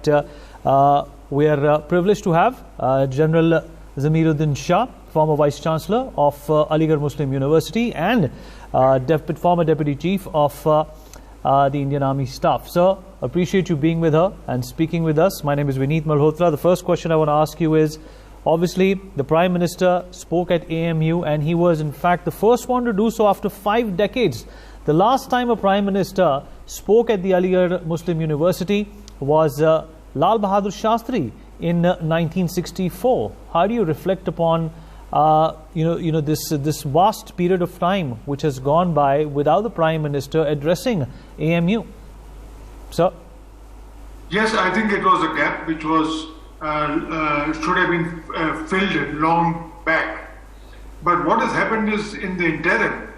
We are privileged to have General Zameeruddin Shah, former Vice Chancellor of Aligarh Muslim University and former Deputy Chief of the Indian Army Staff. Sir, appreciate you being with her and speaking with us. My name is Vineet Malhotra. The first question I want to ask you is, obviously, the Prime Minister spoke at AMU and he was in fact the first one to do so after 5 decades. The last time a Prime Minister spoke at the Aligarh Muslim University was Lal Bahadur Shastri in 1964. How do you reflect upon this vast period of time which has gone by without the Prime Minister addressing AMU? Sir? Yes, I think it was a gap which was should have been filled long back. But what has happened is, in the interim,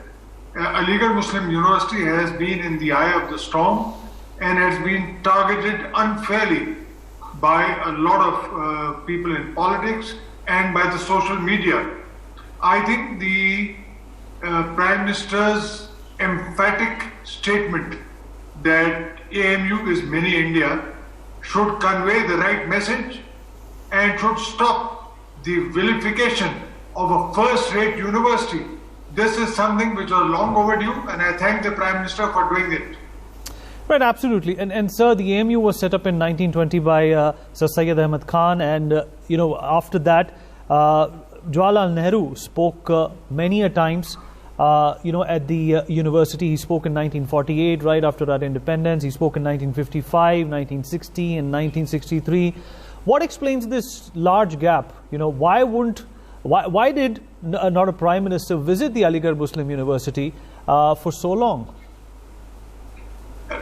Aligarh Muslim University has been in the eye of the storm and has been targeted unfairly by a lot of people in politics and by the social media. I think the Prime Minister's emphatic statement that AMU is mini India should convey the right message and should stop the vilification of a first-rate university. This is something which was long overdue, and I thank the Prime Minister for doing it. Right, absolutely. And sir, the AMU was set up in 1920 by Sir Syed Ahmad Khan, and after that, Jawaharlal Nehru spoke many a times. At the university. He spoke in 1948, right after our independence. He spoke in 1955, 1960, and 1963. What explains this large gap? Why did not a Prime Minister visit the Aligarh Muslim University for so long?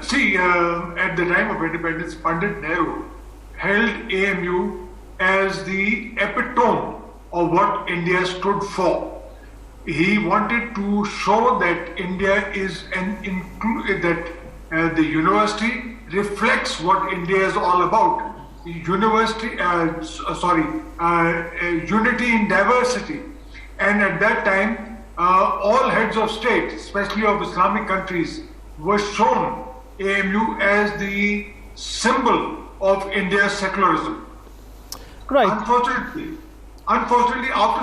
See, at the time of independence, Pandit Nehru held AMU as the epitome of what India stood for. He wanted to show that India is the university reflects what India is all about. Unity in diversity. And at that time, all heads of state, especially of Islamic countries, were shown AMU as the symbol of India's secularism. Right. Unfortunately, after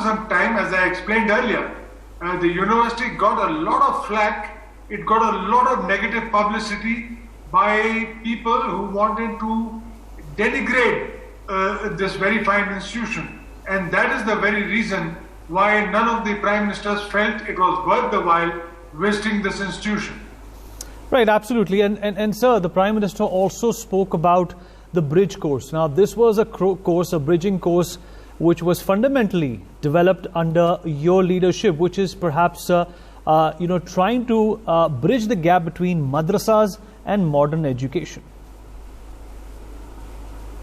some time, as I explained earlier, the university got a lot of flack. It got a lot of negative publicity by people who wanted to denigrate this very fine institution. And that is the very reason why none of the Prime Ministers felt it was worth the while visiting this institution. Right, absolutely. And sir, the Prime Minister also spoke about the bridge course. Now, this was a bridging course, which was fundamentally developed under your leadership, which is perhaps trying to bridge the gap between madrasas and modern education.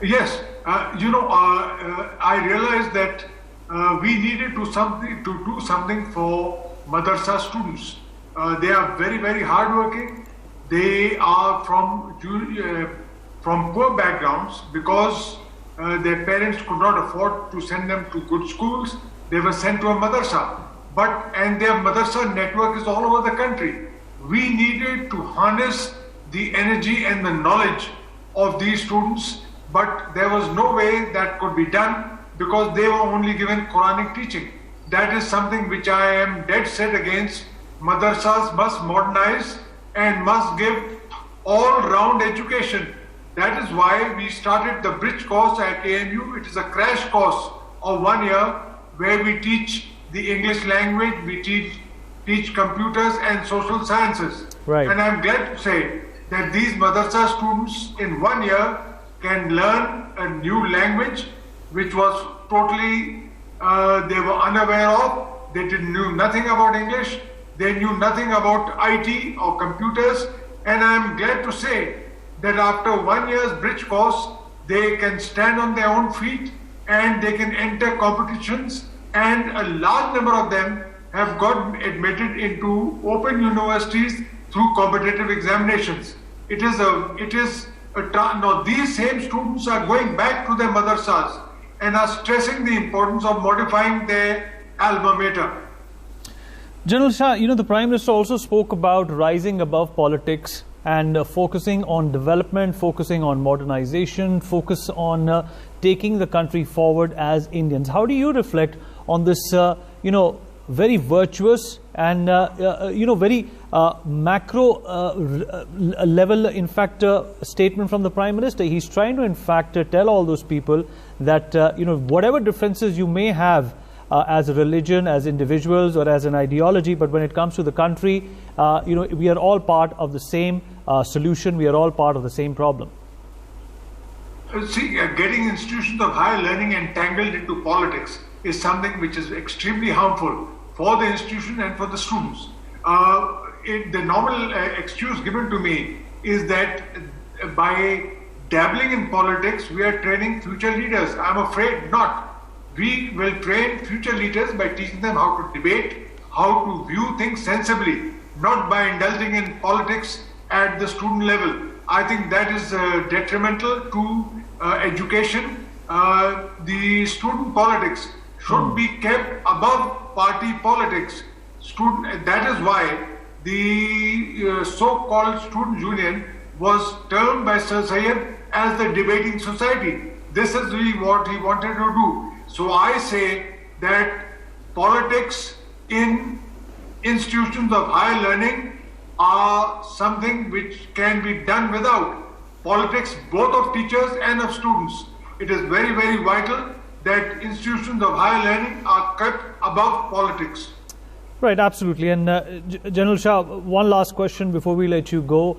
Yes, I realized that we needed to do something for madrasa students. They are very, very hardworking. They are from poor backgrounds because their parents could not afford to send them to good schools. They were sent to a madrasa. And their madrasa network is all over the country. We needed to harness the energy and the knowledge of these students, but there was no way that could be done because they were only given Quranic teaching. That is something which I am dead set against. Madrasas must modernize and must give all-round education. That is why we started the bridge course at AMU. It is a crash course of 1 year where we teach the English language, we teach computers and social sciences. Right. And I'm glad to say that these madrasa students in 1 year can learn a new language which was totally, they were unaware of. They knew nothing about English. They knew nothing about IT or computers. And I'm glad to say that after 1 year's bridge course, they can stand on their own feet and they can enter competitions, and a large number of them have got admitted into open universities through competitive examinations. Now these same students are going back to their madrasas and are stressing the importance of modifying their alma mater. General Shah, the Prime Minister also spoke about rising above politics and focusing on development, focusing on modernization, focus on taking the country forward as Indians. How do you reflect on this, very virtuous and, very macro level, in fact, statement from the Prime Minister? He's trying to, in fact, tell all those people that, whatever differences you may have as a religion, as individuals, or as an ideology, but when it comes to the country, we are all part of the same solution. We are all part of the same problem. See, getting institutions of higher learning entangled into politics is something which is extremely harmful for the institution and for the students. The normal excuse given to me is that by dabbling in politics, we are training future leaders. I'm afraid not. We will train future leaders by teaching them how to debate, how to view things sensibly, not by indulging in politics at the student level. I think that is detrimental to education. The student politics should be kept above party politics. That is why the so-called student union was termed by Sir Syed as the debating society. This is really what he wanted to do. So I say that politics in institutions of higher learning are something which can be done without. Politics both of teachers and of students. It is very, very vital that institutions of higher learning are kept above politics. Right, absolutely. And General Shah, one last question before we let you go.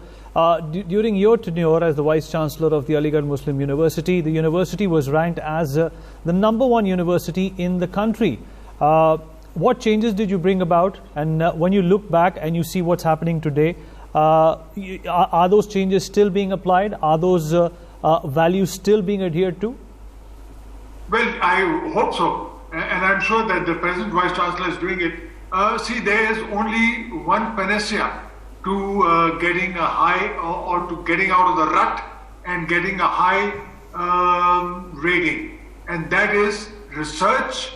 During your tenure as the Vice Chancellor of the Aligarh Muslim University, the university was ranked as the #1 university in the country. What changes did you bring about? And when you look back and you see what's happening today, are those changes still being applied? Are those values still being adhered to? Well, I hope so. And I'm sure that the present Vice Chancellor is doing it. See, there is only one panacea to getting a high or to getting out of the rut and getting a high rating. And that is research.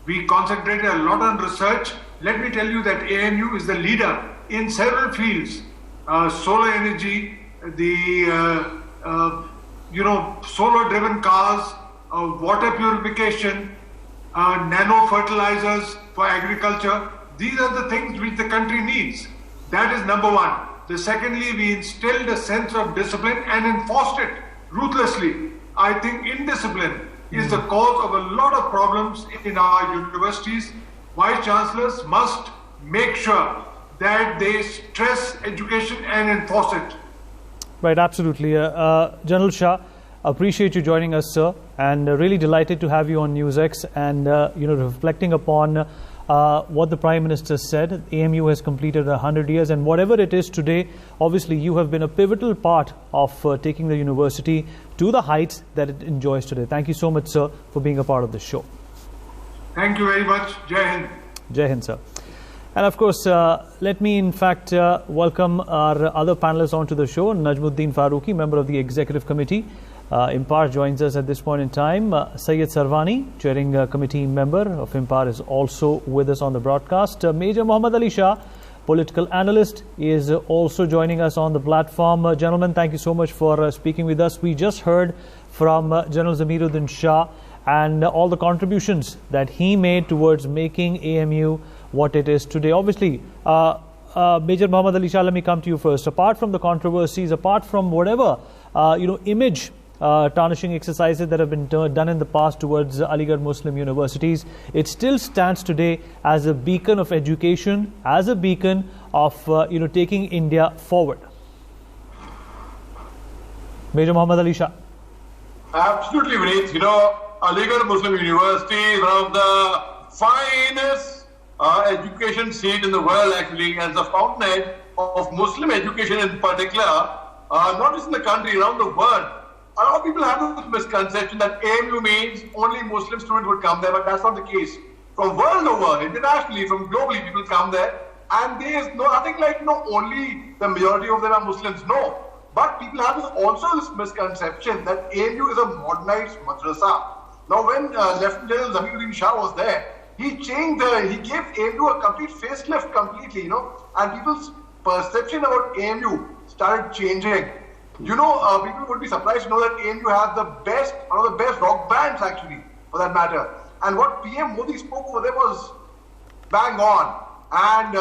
We concentrated a lot on research. Let me tell you that AMU is the leader in several fields. Solar energy, the solar-driven cars, water purification, nano fertilizers for agriculture. These are the things which the country needs. That is number one. Secondly, we instilled a sense of discipline and enforced it ruthlessly. I think indiscipline is the cause of a lot of problems in our universities. Vice Chancellors must make sure that they stress education and enforce it. Right, absolutely. General Shah, appreciate you joining us, sir, and really delighted to have you on NewsX and reflecting upon what the Prime Minister said. AMU has completed 100 years, and whatever it is today, obviously you have been a pivotal part of taking the university to the heights that it enjoys today. Thank you so much, sir, for being a part of this show. Thank you very much. Jai Hind. Jai Hind, sir. And of course, let me in fact welcome our other panelists onto the show. Najmuddin Farooqi, member of the Executive Committee. IMPAR joins us at this point in time. Syed Sarwani, chairing committee member of IMPAR, is also with us on the broadcast. Major Muhammad Ali Shah, political analyst, is also joining us on the platform. Gentlemen, thank you so much for speaking with us. We just heard from General Zamiruddin Shah and all the contributions that he made towards making AMU what it is today. Obviously, Major Muhammad Ali Shah, let me come to you first. Apart from the controversies, apart from whatever image tarnishing exercises that have been done in the past towards Aligarh Muslim universities, it still stands today as a beacon of education, as a beacon of taking India forward. Major Muhammad Ali Shah. Absolutely, Vineet. Aligarh Muslim University is one of the finest education seat in the world, actually, as a fountainhead of Muslim education in particular, not just in the country, around the world. A lot of people have this misconception that AMU means only Muslim students would come there, but that's not the case. From world over, internationally, from globally, people come there, and there is nothing like only the majority of them are Muslims. No, but people have this misconception that AMU is a modernized madrasa. Now, when Lieutenant General Zamiruddin Shah was there, he changed he gave AMU a complete facelift completely, and people's perception about AMU started changing. You know, people would be surprised to know that AMU has the best, one of the best rock bands actually, for that matter. And what PM Modi spoke over there was bang on. And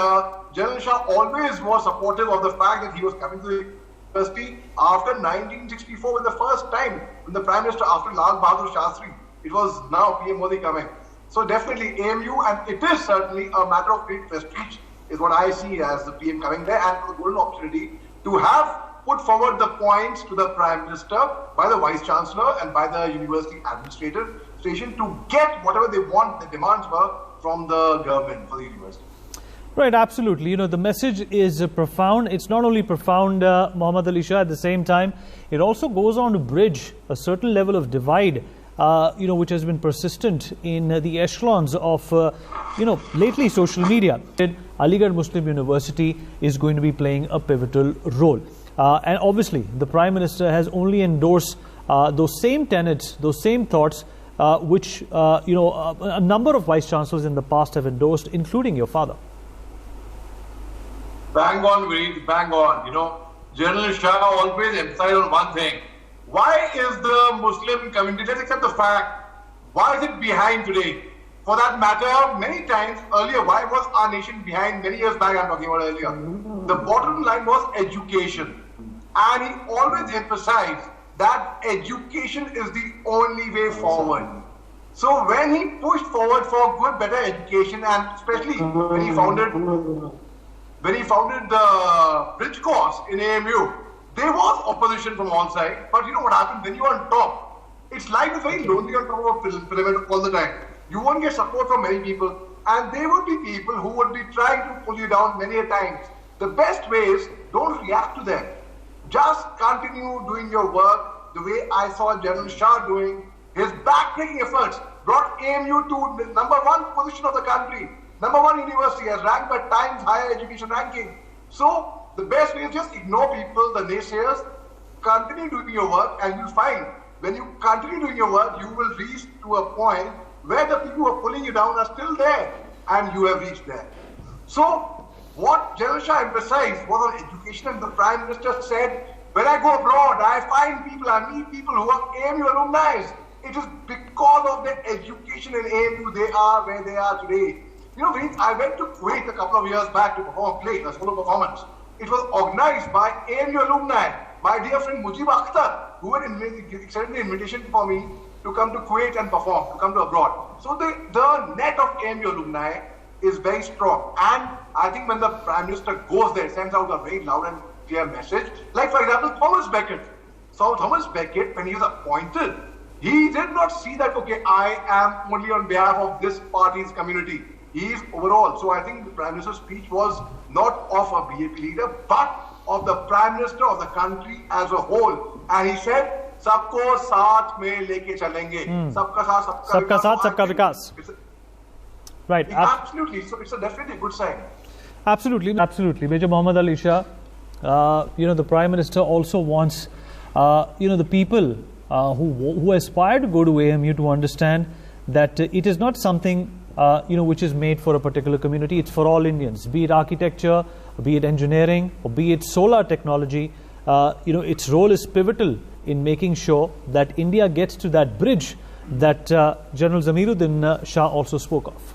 General Shah always was supportive of the fact that he was coming to the university after 1964, with the first time when the Prime Minister after Lal Bahadur Shastri, it was now PM Modi coming. So definitely AMU, and it is certainly a matter of great prestige, is what I see as the PM coming there, and the golden opportunity to have put forward the points to the Prime Minister by the Vice Chancellor and by the University Administration to get whatever they want, the demands were from the government for the university. Right, absolutely. You know, the message is profound. It's not only profound, Muhammad Ali Shah, at the same time, it also goes on to bridge a certain level of divide, you know, which has been persistent in the echelons of, you know, lately social media. Aligarh Muslim University is going to be playing a pivotal role. And obviously, the Prime Minister has only endorsed those same tenets, those same thoughts, which, you know, a number of Vice Chancellors in the past have endorsed, including your father. Bang on, Vineet, bang on. You know, General Shah always emphasized on one thing. Why is the Muslim community, let's accept the fact, why is it behind today? For that matter, many times earlier, why was our nation behind? Many years back, I'm talking about earlier. The bottom line was education. And he always emphasized that education is the only way forward. So when he pushed forward for good, better education, and especially when he founded the bridge course in AMU, there was opposition from all sides. But you know what happened? When you're on top, it's like it's very lonely on top of a pyramid all the time. You won't get support from many people, and there would be people who would be trying to pull you down many a times. The best way is don't react to them. Just continue doing your work the way I saw General Shah doing. His backbreaking efforts brought AMU to the #1 position of the country. #1 university, as ranked by Times Higher Education Ranking. So the best way is just ignore people, the naysayers, continue doing your work, and you'll find when you continue doing your work, you will reach to a point where the people who are pulling you down are still there, and you have reached there. So what General Shah emphasized was on education, and the Prime Minister said, when I go abroad, I find people, I meet people who are AMU alumni. It is because of their education in AMU they are where they are today. You know, I went to Kuwait a couple of years back to perform a play, a solo performance. It was organized by AMU alumni, my dear friend Mujib Akhtar, who had extended the invitation for me to come to Kuwait and perform, to come to abroad. So the net of AMU alumni is very strong. And I think when the Prime Minister goes there, sends out a very loud and clear message, like for example, Thomas Becket. So Thomas Becket, when he was appointed, he did not see that, okay, I am only on behalf of this party's community. He is overall. So I think the Prime Minister's speech was not of a BJP leader, but of the Prime Minister of the country as a whole. And he said, सबको साथ में लेके चलेंगे. सबका साथ, सबका विकास. Right. Absolutely. So it's definitely a good sign. Absolutely, absolutely. Major Muhammad Ali Shah, you know, the Prime Minister also wants, you know, the people who aspire to go to AMU to understand that it is not something, you know, which is made for a particular community. It's for all Indians, be it architecture, be it engineering, or be it solar technology. You know, its role is pivotal in making sure that India gets to that bridge that General Zamiruddin Shah also spoke of.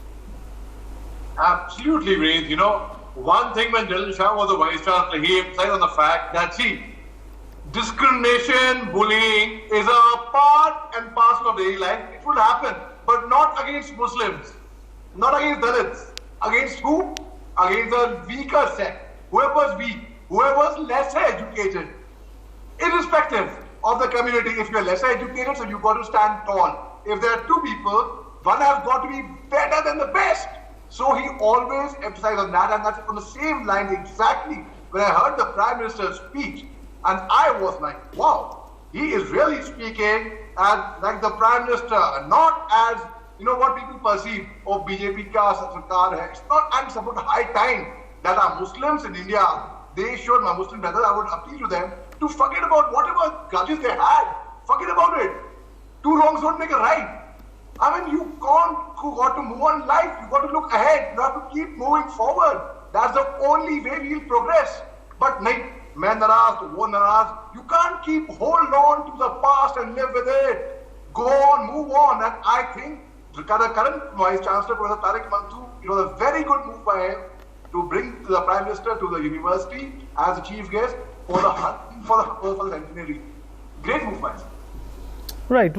Absolutely, Vineet. You know, one thing when General Shah was the Vice Chancellor, he emphasized on the fact that, see, discrimination, bullying is a part and parcel of daily life. It will happen, but not against Muslims, not against Dalits. Against who? Against the weaker sect. Whoever's weak, whoever's lesser educated. Irrespective of the community, if you're lesser educated, so you've got to stand tall. If there are two people, one has got to be better than the best. So he always emphasized on that, and that's on the same line exactly when I heard the Prime Minister's speech. And I was like, wow, he is really speaking as like the Prime Minister, not as, you know, what people perceive of BJP ka sarkar hai. It's not, and it's about high time that our Muslims in India, they should, my Muslim brothers, I would appeal to them to forget about whatever grudges they had. Forget about it. Two wrongs don't make a right. I mean, you got to move on life. You got to look ahead. You have to keep moving forward. That's the only way we'll progress. But मैं नाराज तो वो नाराज. You can't keep hold on to the past and live with it. Go on, move on. And I think the current Vice Chancellor, Professor Tariq Mansoor, it was a very good move by him to bring the Prime Minister to the university as a chief guest for the centenary. Great move by him. Right.